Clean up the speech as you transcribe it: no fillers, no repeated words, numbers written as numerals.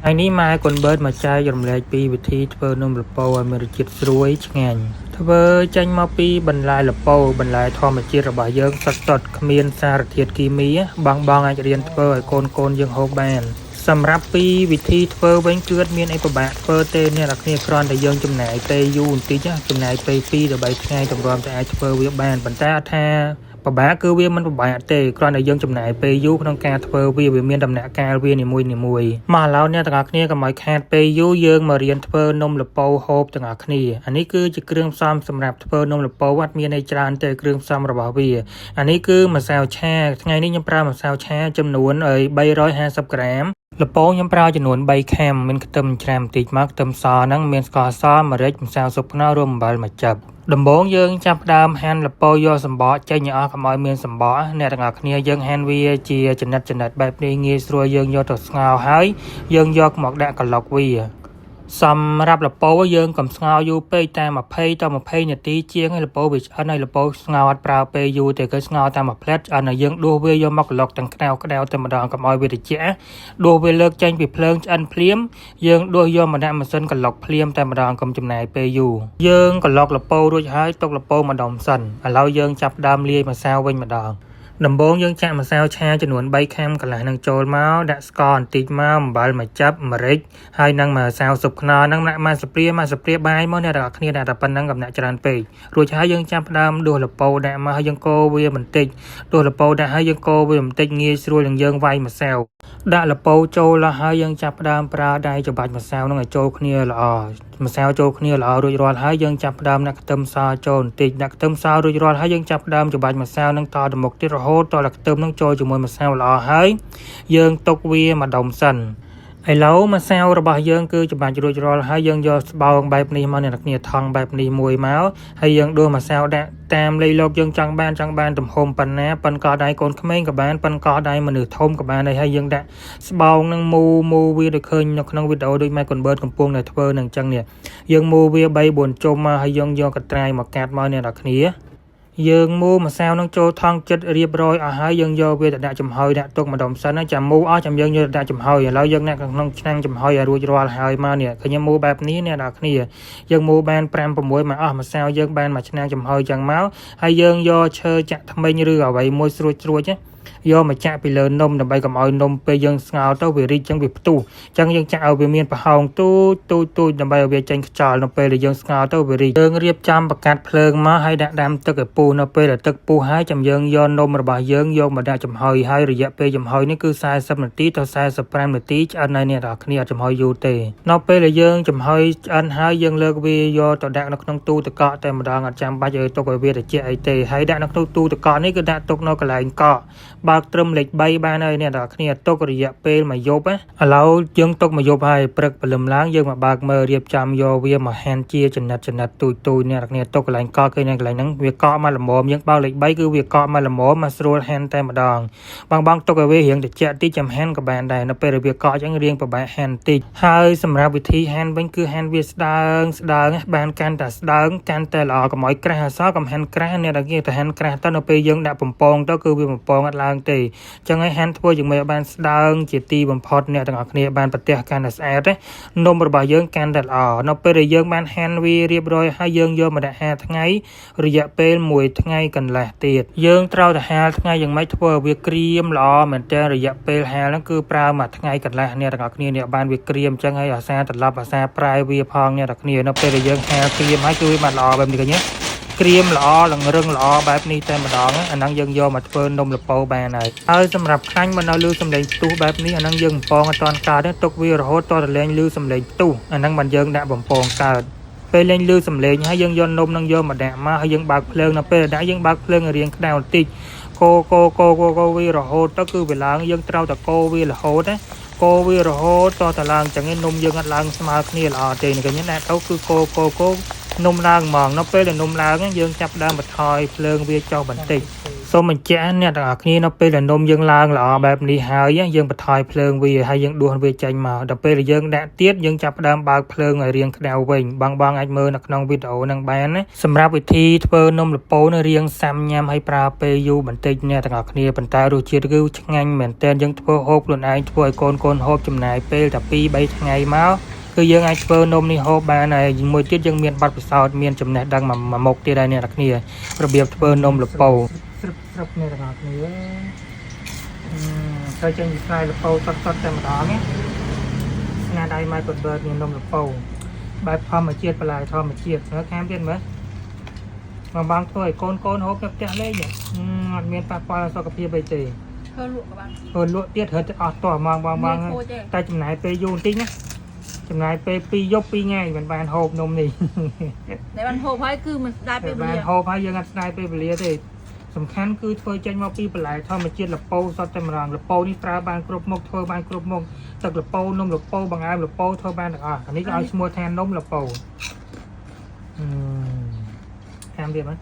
ថ្ងៃនេះម៉ែកូនបឺតមកចែករំលែកពីវិធីធ្វើនំល្ពៅឲ្យមានរសជាតិស្រួយឆ្ងាញ់ធ្វើចេញមកពីបន្លែល្ពៅបន្លែធម្មជាតិរបស់យើងសុទ្ធៗគ្មានសារធាតុគីមីបងអាចរៀនធ្វើឲ្យកូនយើងហូបបានសម្រាប់ពីវិធីធ្វើវិញគឺអត់មានអីពិបាកធ្វើទេអ្នកនរគ្នាគ្រាន់តែយើងចំណាយពេលយូរបន្តិចចំណាយពេល2 ទៅ 3 ថ្ងៃទម្រាំតែអាចធ្វើវាបានប៉ុន្តែអត់ថាពិបាកគឺវាមិនពិបាកទេគ្រាន់តែយើងចំណាយពេលយូរក្នុងការធ្វើវាមានដំណាក់កាលវានីមួយមកឥឡូវអ្នកទាំងអស់គ្នាកុំឲ្យខាតពេលយូរយើងមករៀនធ្វើនំល្ពៅហូបទាំងអស់គ្នាអានេះគឺជាគ្រឿងផ្សំសម្រាប់ធ្វើនំល្ពៅអត់មានអីច្រើនទេគ្រឿងផ្សំរបស់វាអានេះគឺម្សៅឆាថ្ងៃនេះខ្ញុំប្រើម្សៅឆាចំនួន350ក្រាមល្ពៅខ្ញុំប្រើចំនួន3ខាំមានខ្ទឹមច្រាមបន្តិចមកខ្ទឹមសហ្នឹងមានស្ករសម្រេចម្សៅស៊ុបខ្នុររួមអំបិលមួយចឹបដំបូងយើងចាប់ផ្ដើមហាន់ល្ពៅយកសម្បកចេញឲ្យអស់កុំឲ្យមានសម្បកអ្នកទាំងអស់គ្នាយើងហាន់វាជាចំណិតបែបនេះងាយស្រួលយើងយកទៅស្ងោរហើយយើងយកមកដាក់ក្លុកវាសម្រាប់ល្ពៅយើងកុំស្ងោរយូរពេកតែ20 ទៅ 20 នាទីជាងឲ្យល្ពៅវាឆ្អិនហើយល្ពៅស្ងោរអត់ប្រើពេលយូរទេគឺស្ងោរតាមមួយផ្លែតឆ្អិនហើយយើងដួសវាយកមកក្លុកទាំងក្តៅតែម្ដងកុំឲ្យវាត្រជាក់ដួសវាលើកចេញពីភ្លើងឆ្អិនភ្លាមយើងដួសយកមកដាក់ម៉ាស៊ីនក្លុកភ្លាមតែម្ដងកុំចំណាយពេលយូរយើងក្លុកល្ពៅរួចហើយទុកល្ពៅម្ដុំសិនឥឡូវយើងចាប់ដើមលាយម្សៅវិញម្ដងដំបូងយើងចាក់ម្សៅឆាចំនួន3ខាំកន្លះនឹងចូលមកដាក់ស្ករបន្តិចមកអំបិលមួយចឹបម្រេចហើយនឹងម្សៅស៊ុបខ្នុរហ្នឹងដាក់មកស្ព្រាបាយមកអ្នកទាំងអស់គ្នាដាក់តែប៉ុណ្្នឹងកំណាក់ច្រើនពេករួចហើយយើងចាប់ផ្ដើមដួសល្ពៅដាក់មកហើយយើងកូរវាបន្តិចដួសល្ពៅដាក់ហើយយើងកូរវាបន្តិចងាយស្រួលនឹងយើងវាយម្សៅដាក់ល្ពៅចូលហើយយើងចាប់ផ្ដើមប្រើដៃច្របាច់ម្សៅហ្នឹងឲ្យចូលគ្នាល្អម្សៅចូលគ្នាល្អរួចរាល់ហើយយើងចាប់ផ្ដើមដាក់ខ្ទឹមសចូលបន្តិចដាក់ខ្ទឹមសរួចរាល់ហើយយើងចាប់ផ្ដើមច្របាច់ម្សៅហ្នឹងតទៅមុខទៀតរហូតដល់ខ្ទឹមហ្នឹងចូលជាមួយម្សៅល្អហើយយើងទុកវាម្ដុំសិនឥឡូវម្សៅរបស់យើងគឺច្បាច់រួចរាល់ហើយយើងយកស្បោងបែបនេះមកអ្នកនរគ្នាថងបែបនេះមួយមកហើយយើងដួសម្សៅដាក់តាមលេខលោកយើងចង់បានទំហំប៉ុណ្ណាប៉ុនកោះដៃកូនក្មេងក៏បានប៉ុនកោះដៃមនុស្សធំក៏បានហើយយើងដាក់ស្បោងនឹងមូវាដូចឃើញនៅក្នុងវីដេអូដូចម៉ែកូនបឺតកំពុងតែធ្វើនឹងអញ្ចឹងនេះយើងមូវា3 4ជុំមកហើយយើងយកកត្រៃមកកាត់មកអ្នកនរគ្នាយើងមូម្សៅនឹងចូលថងចិត្តរៀបរយអស់ហើយយើងយកវាទៅដាក់ចំហុយដាក់ទុកម្ដុំសិនចាំមូអស់ចាំយើងយកទៅដាក់ចំហុយឥឡូវយើងដាក់ក្នុងឆ្នាំងចំហុយឲ្យរួចរាល់ហើយមកនេះឃើញមូបែបនេះអ្នកនរគ្នាយើងមូបាន5 6មកអស់ម្សៅយើងបានមួយឆ្នាំងចំហុយចឹងមកហើយយើងយកឈើចាក់ថ្មិញឬអ្វីមួយស្រួចយកមកចាក់ពីលើនំដើម្បីកុំឲ្យនំពេលយើងស្ងោរទៅវារីកចឹងវាផ្ទុះចឹងយើងចាក់ឲ្យវាមានប្រហោងទូចដើម្បីឲ្យវាចេញខ្យល់នៅពេលដែលយើងស្ងោរទៅវារីកយើងរៀបចំបកាត់ភ្លើងមកហើយដាក់ដាំទឹកឲ្យពុះនៅពេលដែលទឹកពុះហើយចាំយើងយកនំរបស់យើងយកមកដាក់ចំហុយហើយរយៈពេលចំហុយនេះគឺ40 នាទីទៅ 45 នាទីឆ្អិនហើយអ្នកនរគ្នាអត់ចំហុយយូរទេនៅពេលដែលយើងចំហុយឆ្អិនហើយយើងលើកវាយកទៅដាក់នៅក្នុងទូទឹកកកតែម្ដងអត់ចាំបាច់ឲ្យទុកឲ្យវាត្រជាក់អីទេហើយដាក់នៅក្នុងទូទឹកកកនេះគឺដាក់ទុកនៅកន្លែងកកបើកត្រឹមលេខ3បានហើយអ្នកនរគ្នាទុករយៈពេលមួយយប់ឥឡូវយើងទុកមួយយប់ហើយព្រឹកព្រលឹមឡើងយើងមកបើកមើលរៀបចំយកវាមកហាន់ជាចំណិតទូចអ្នកនរគ្នាទុកកន្លែងកកគឺនៅកន្លែងហ្នឹងវាកកមកល្មមយើងបើកលេខ3គឺវាកកមកល្មមមកស្រួលហាន់តែម្ដងបងទុកឲ្យវារៀងត្រជាក់តិចចាំហាន់ក៏បានដែរនៅពេលដែលវាកកអញ្ចឹងរៀងពិបាកហាន់តិចហើយសម្រាប់វិធីហាន់វិញគឺហាន់វាស្ដើងបានកាន់តែស្ដើងកាន់តែល្អកុំឲ្យក្រាស់អសកុំហាន់ក្រាស់អ្នកនរគ្នាទៅហាន់ក្រាស់ទៅនៅពេលយើងដាក់បំពងទៅគឺវាបំពងអត់ឡើងទេចឹងហើយហាន់ធ្វើយ៉ាងម៉េចឲ្យបានស្ដើងជាទីបំផុតអ្នកទាំងអស់គ្នាបានប្រទះកាន់តែស្អាតនំរបស់យើងកាន់តែល្អនៅពេលដែលយើងបានហាន់វារៀបរយហើយយើងយកមកដាក់ហាលថ្ងៃរយៈពេល1ថ្ងៃកន្លះទៀតយើងត្រូវតែហាលថ្ងៃយ៉ាងម៉េចធ្វើឲ្យវាក្រៀមល្អមែនតើរយៈពេលហាលហ្នឹងគឺប្រើមួយថ្ងៃកន្លះអ្នកទាំងអស់គ្នានេះបានវាក្រៀមចឹងហើយអាសាត្រឡប់អាសាប្រែវាផងអ្នកទាំងគ្នានៅពេលដែលយើងហាលក្រៀមហើយគឺវាបានល្អបែបនេះឃើញទេក្រៀមល្អឡើងរឹងល្អបែបនេះតែម្ដងអាហ្នឹងយើងយកមកធ្វើនំល្ពៅបានហើយសម្រាប់ខាញ់មកនៅលើសំឡេងផ្ទុះបែបនេះអាហ្នឹងយើងបំពងអត់តាន់កើតទេទុកវារហូតតរលែងលើសំឡេងផ្ទុះអាហ្នឹងបានយើងដាក់បំពងកើតពេលលេងលឺសំឡេងហើយយើងយកនំនឹងយកមកដាក់មកហើយយើងបើកភ្លើងនៅពេលដែលដាក់យើងបើកភ្លើងឲ្យរៀងក្តៅបន្តិចកូរវារហូតទៅគឺវាឡើងយើងត្រូវតែកូរវារហូតណាកូរវារហូតតឡើងចឹងឯងនំយើងអត់ឡើងស្មើគ្នាល្អទេនេះឃើញណាទៅគឺកូរនំឡើងហ្មងនៅពេលដែលនំឡើងយើងចាប់ដើមបន្ថយភ្លើងវាចុះបន្តិច សូមបញ្ជាក់អ្នកទាំងអស់គ្នានៅពេលដែលនំយើងឡើងល្អបែបនេះហើយយើងបន្ថយភ្លើងវាហើយយើងដួសវាចេញមកដល់ពេលយើងដាក់ទៀតយើងចាប់ផ្ដើមបើកភ្លើងឲ្យរាងក្តៅវិញបងអាចមើលនៅក្នុងវីដេអូនឹងបានណាសម្រាប់វិធីធ្វើនំលពៅនៅរាងសាំញ៉ាំឲ្យប្រើពេលយូរបន្តិចអ្នកទាំងអស់គ្នាប៉ុន្តែរសជាតិគឺឆ្ងាញ់មែនទែនយើងធ្វើហូបខ្លួនឯងធ្វើឲ្យកូនហូបចំណាយពេលតែ 2-3 ថ្ងៃមកគឺយើងអាចធ្វើនំនេះហូបបានហើយមួយទៀតយើងមានបទពិសោធន៍មានចំណេះដឹងមួយមុខទៀតហើយអ្នកទាំងអស់គ្នារបៀបធ្វើនំលពៅស្រុបអ្នកទាំងអស់គ្នាត្រូវចេញពីផ្លែលពៅសតតែម្ដងណាស្នាដៃ Michael Bird មាននំលពៅបែបធម្មជាតិបន្លែធម្មជាតិមើលខាងទៀតមើលបងធ្វើឲ្យកូនហូបនៅផ្ទះលេងអត់មានប៉ះពាល់សុខភាពអីទេធ្វើលក់ក៏បានធ្វើលក់ទៀតរត់អស់តោះបងតែចំណាយពេលយូរបន្តិចណាចំណាយពេល2យប់2ថ្ងៃមិនបានហូបនំនេះតែបានហូបហើយគឺមិនស្ដាយពេលវេលាបានហូបហើយយើងអត់ស្ដាយពេលវេលាទេសំខាន់គឺធ្វើចេញមកពីបន្លែធម្មជាតិលពៅសុទ្ធតែម្ដងលពៅនេះប្រើបានគ្រប់មុខធ្វើបានគ្រប់មុខទឹកលពៅនំលពៅបង្អែមលពៅធ្វើបានទាំងអស់អានេះក៏ឲ្យឈ្មោះថានំលពៅតាមទៀតមក